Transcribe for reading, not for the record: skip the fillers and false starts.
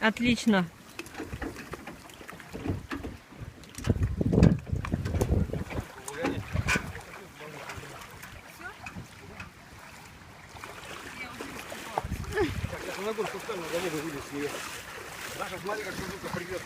Отлично. Так, я на горку встану, на воду вылез с нее. Даша, смотри, как шузука придет.